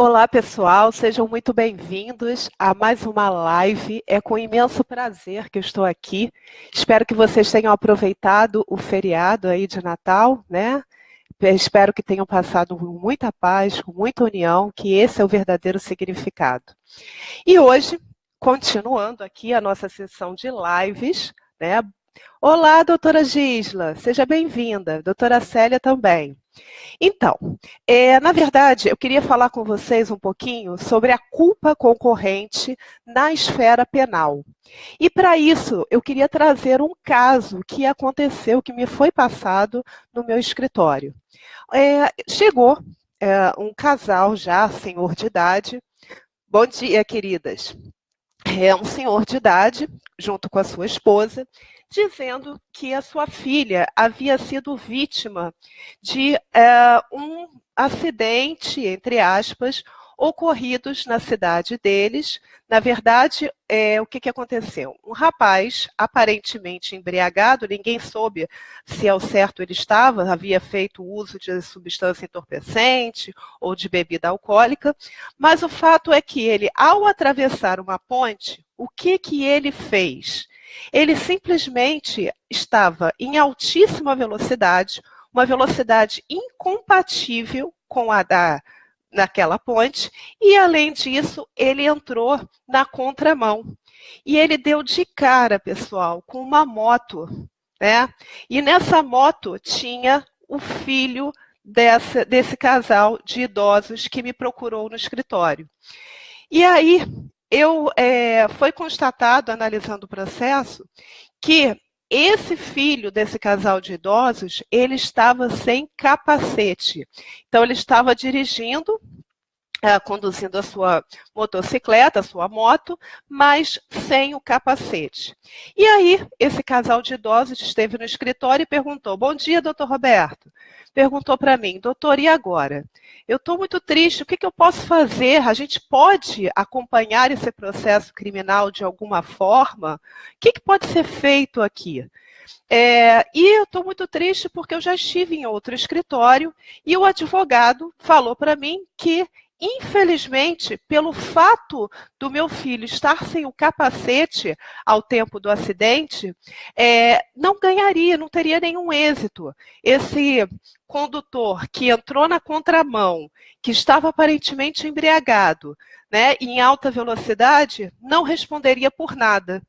Olá, pessoal, sejam muito bem-vindos a mais uma live. É com imenso prazer que eu estou aqui. Espero que vocês tenham aproveitado o feriado aí de Natal, né? Espero que tenham passado com muita paz, com muita união, que esse é o verdadeiro significado. E hoje, continuando aqui a nossa sessão de lives, né? Olá, doutora Gisla, seja bem-vinda. Doutora Célia também. Então, na verdade, eu queria falar com vocês um pouquinho sobre a culpa concorrente na esfera penal. E para isso, eu queria trazer um caso que aconteceu, que me foi passado no meu escritório. Chegou um casal já, senhor de idade. Bom dia, queridas. É um senhor de idade, junto com a sua esposa, dizendo que a sua filha havia sido vítima de um acidente, entre aspas, ocorridos na cidade deles. Na verdade, o que aconteceu? Um rapaz, aparentemente embriagado, ninguém soube se ao certo ele estava, havia feito uso de substância entorpecente ou de bebida alcoólica, mas o fato é que ele, ao atravessar uma ponte, o que ele fez? Ele simplesmente estava em altíssima velocidade, uma velocidade incompatível com a naquela ponte, e além disso, ele entrou na contramão. E ele deu de cara, pessoal, com uma moto, né? E nessa moto tinha o filho desse casal de idosos que me procurou no escritório. E aí, foi constatado, analisando o processo, que esse filho desse casal de idosos, ele estava sem capacete. Então, ele estava dirigindo, conduzindo a sua motocicleta, a sua moto, mas sem o capacete. E aí, esse casal de idosos esteve no escritório e perguntou: bom dia, doutor Roberto. Perguntou para mim: doutor, e agora? Eu estou muito triste, o que eu posso fazer? A gente pode acompanhar esse processo criminal de alguma forma? O que pode ser feito aqui? E eu estou muito triste porque eu já estive em outro escritório e o advogado falou para mim que, infelizmente, pelo fato do meu filho estar sem o capacete ao tempo do acidente, não ganharia, não teria nenhum êxito. Esse condutor que entrou na contramão, que estava aparentemente embriagado, né, em alta velocidade, não responderia por nada.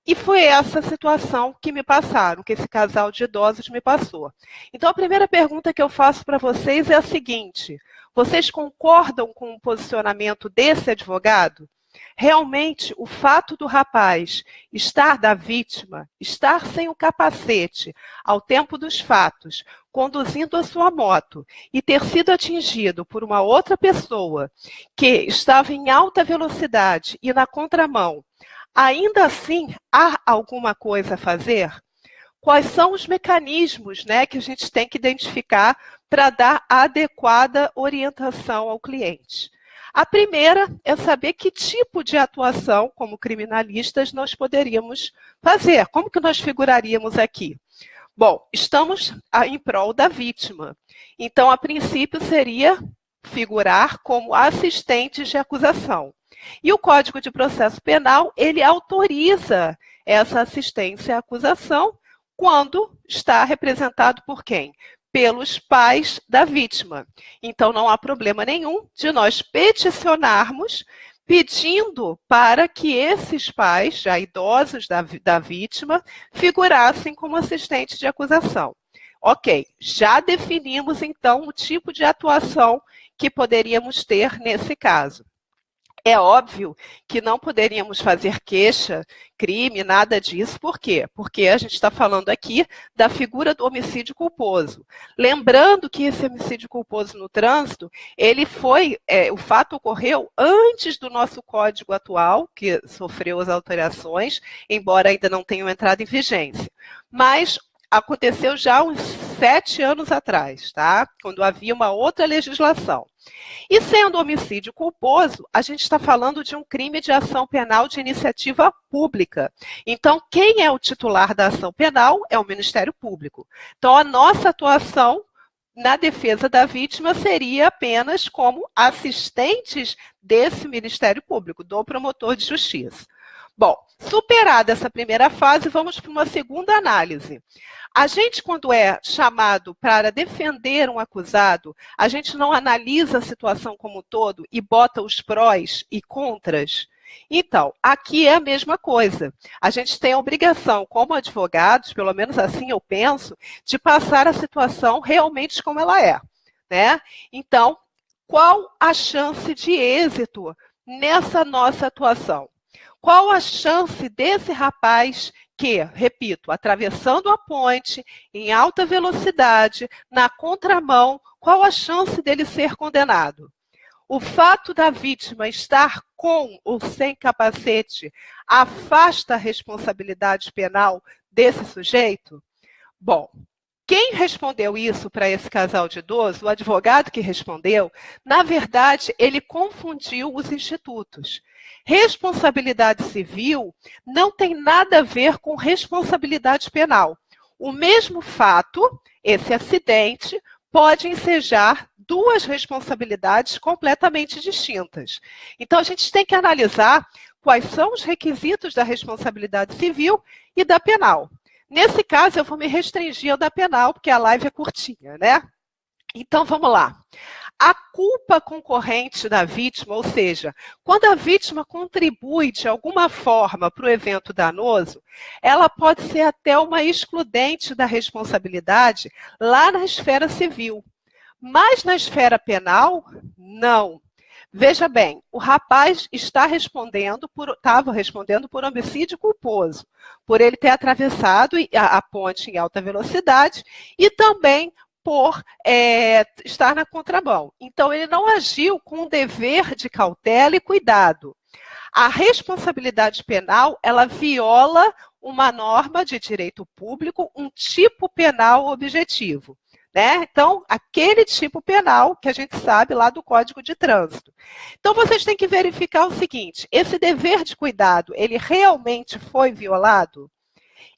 E foi essa situação que me passaram, que esse casal de idosos me passou. Então, a primeira pergunta que eu faço para vocês é a seguinte: vocês concordam com o posicionamento desse advogado? Realmente, o fato do rapaz da vítima, estar sem o capacete ao tempo dos fatos, conduzindo a sua moto e ter sido atingido por uma outra pessoa que estava em alta velocidade e na contramão, ainda assim, há alguma coisa a fazer? Quais são os mecanismos, né, que a gente tem que identificar para dar a adequada orientação ao cliente? A primeira é saber que tipo de atuação, como criminalistas, nós poderíamos fazer. Como que nós figuraríamos aqui? Bom, estamos em prol da vítima. Então, a princípio, seria figurar como assistentes de acusação. E o Código de Processo Penal, ele autoriza essa assistência à acusação quando está representado por quem? Pelos pais da vítima. Então, não há problema nenhum de nós peticionarmos pedindo para que esses pais, já idosos da vítima, figurassem como assistentes de acusação. Ok, já definimos, então, o tipo de atuação que poderíamos ter nesse caso. É óbvio que não poderíamos fazer queixa, crime, nada disso. Por quê? Porque a gente está falando aqui da figura do homicídio culposo. Lembrando que esse homicídio culposo no trânsito, o fato ocorreu antes do nosso código atual, que sofreu as alterações, embora ainda não tenham entrado em vigência. Mas aconteceu já uns 7 anos atrás, tá? Quando havia uma outra legislação. E sendo homicídio culposo, a gente está falando de um crime de ação penal de iniciativa pública. Então, quem é o titular da ação penal é o Ministério Público. Então, a nossa atuação na defesa da vítima, seria apenas como assistentes desse Ministério Público, do promotor de justiça. Bom, superada essa primeira fase, vamos para uma segunda análise. A gente, quando é chamado para defender um acusado, a gente não analisa a situação como um todo e bota os prós e contras? Então, aqui é a mesma coisa. A gente tem a obrigação, como advogados, pelo menos assim eu penso, de passar a situação realmente como ela é, né? Então, qual a chance de êxito nessa nossa atuação? Qual a chance desse rapaz que, repito, atravessando a ponte em alta velocidade, na contramão, qual a chance dele ser condenado? O fato da vítima estar com ou sem capacete afasta a responsabilidade penal desse sujeito? Bom, quem respondeu isso para esse casal de idoso, o advogado que respondeu, na verdade, ele confundiu os institutos. Responsabilidade civil não tem nada a ver com responsabilidade penal. O mesmo fato, esse acidente, pode ensejar duas responsabilidades completamente distintas. Então, a gente tem que analisar quais são os requisitos da responsabilidade civil e da penal. Nesse caso, eu vou me restringir ao da penal, porque a live é curtinha, né? Então, vamos lá. A culpa concorrente da vítima, ou seja, quando a vítima contribui de alguma forma para o evento danoso, ela pode ser até uma excludente da responsabilidade lá na esfera civil. Mas na esfera penal, não. Veja bem, o rapaz estava respondendo por homicídio culposo, por ele ter atravessado a ponte em alta velocidade e também por estar na contramão. Então, ele não agiu com um dever de cautela e cuidado. A responsabilidade penal, ela viola uma norma de direito público, um tipo penal objetivo. Né? Então, aquele tipo penal que a gente sabe lá do Código de Trânsito. Então, vocês têm que verificar o seguinte, esse dever de cuidado, ele realmente foi violado?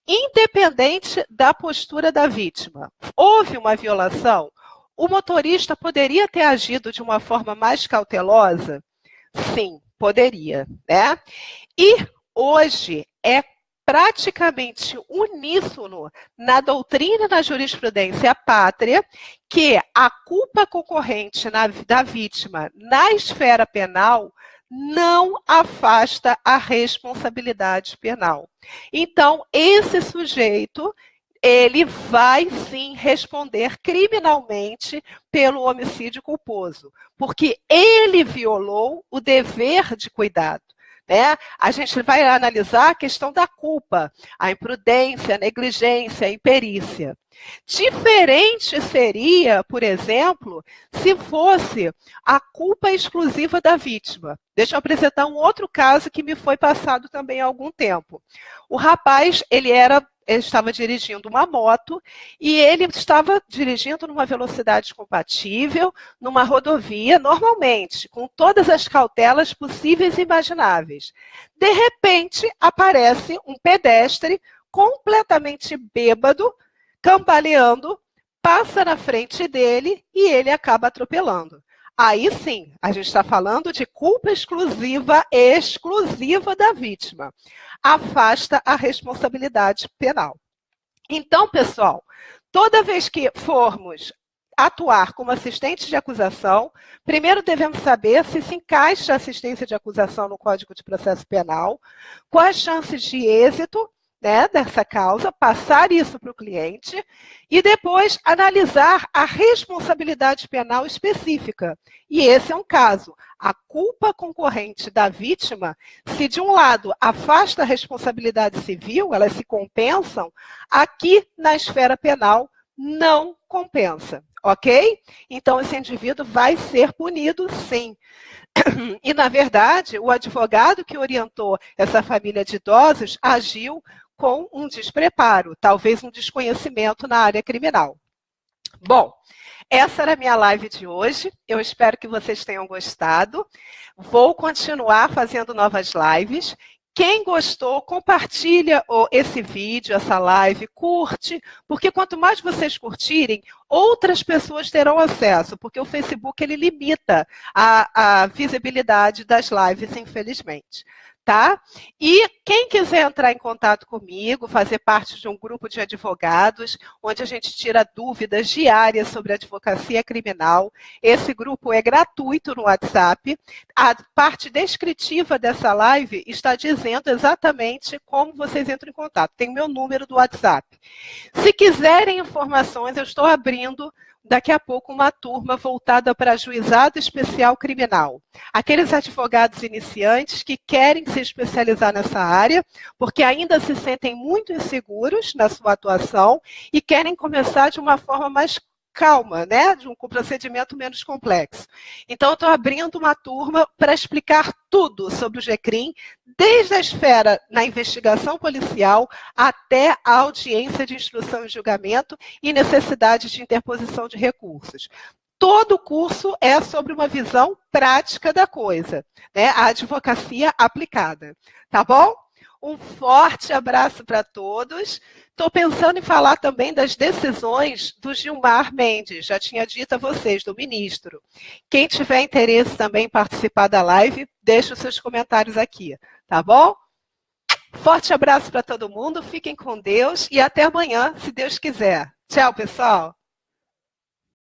Independente da postura da vítima. Houve uma violação? O motorista poderia ter agido de uma forma mais cautelosa? Sim, poderia, né? E hoje é praticamente uníssono na doutrina da jurisprudência pátria que a culpa concorrente da vítima na esfera penal não afasta a responsabilidade penal. Então, esse sujeito, ele vai sim responder criminalmente pelo homicídio culposo, porque ele violou o dever de cuidado. Né? A gente vai analisar a questão da culpa, a imprudência, a negligência, a imperícia. Diferente seria, por exemplo, se fosse a culpa exclusiva da vítima. Deixa eu apresentar um outro caso que me foi passado também há algum tempo. O rapaz, ele estava dirigindo uma moto e ele estava dirigindo numa velocidade compatível, numa rodovia, normalmente, com todas as cautelas possíveis e imagináveis. De repente, aparece um pedestre completamente bêbado, cambaleando, passa na frente dele e ele acaba atropelando. Aí sim, a gente está falando de culpa exclusiva da vítima. Afasta a responsabilidade penal. Então, pessoal, toda vez que formos atuar como assistente de acusação, primeiro devemos saber se encaixa a assistência de acusação no Código de Processo Penal, quais as chances de êxito, né, dessa causa, passar isso para o cliente e depois analisar a responsabilidade penal específica. E esse é um caso. A culpa concorrente da vítima, se de um lado afasta a responsabilidade civil, elas se compensam, aqui na esfera penal não compensa, ok? Então esse indivíduo vai ser punido sim. E, na verdade, o advogado que orientou essa família de idosos agiu com um despreparo, talvez um desconhecimento na área criminal. Bom, essa era a minha live de hoje. Eu espero que vocês tenham gostado. Vou continuar fazendo novas lives. Quem gostou, compartilha esse vídeo, essa live, curte, porque quanto mais vocês curtirem, outras pessoas terão acesso, porque o Facebook ele limita a visibilidade das lives, infelizmente. Tá? E quem quiser entrar em contato comigo, fazer parte de um grupo de advogados, onde a gente tira dúvidas diárias sobre advocacia criminal, esse grupo é gratuito no WhatsApp. A parte descritiva dessa live está dizendo exatamente como vocês entram em contato. Tem o meu número do WhatsApp. Se quiserem informações, eu estou abrindo daqui a pouco uma turma voltada para juizado especial criminal. Aqueles advogados iniciantes que querem se especializar nessa área, porque ainda se sentem muito inseguros na sua atuação e querem começar de uma forma mais calma, né? Com um procedimento menos complexo. Então, eu estou abrindo uma turma para explicar tudo sobre o GCRIM, desde a esfera na investigação policial até a audiência de instrução e julgamento e necessidade de interposição de recursos. Todo o curso é sobre uma visão prática da coisa, né? A advocacia aplicada. Tá bom? Um forte abraço para todos. Estou pensando em falar também das decisões do Gilmar Mendes, já tinha dito a vocês, do ministro. Quem tiver interesse também em participar da live, deixe os seus comentários aqui, tá bom? Forte abraço para todo mundo, fiquem com Deus e até amanhã, se Deus quiser. Tchau, pessoal!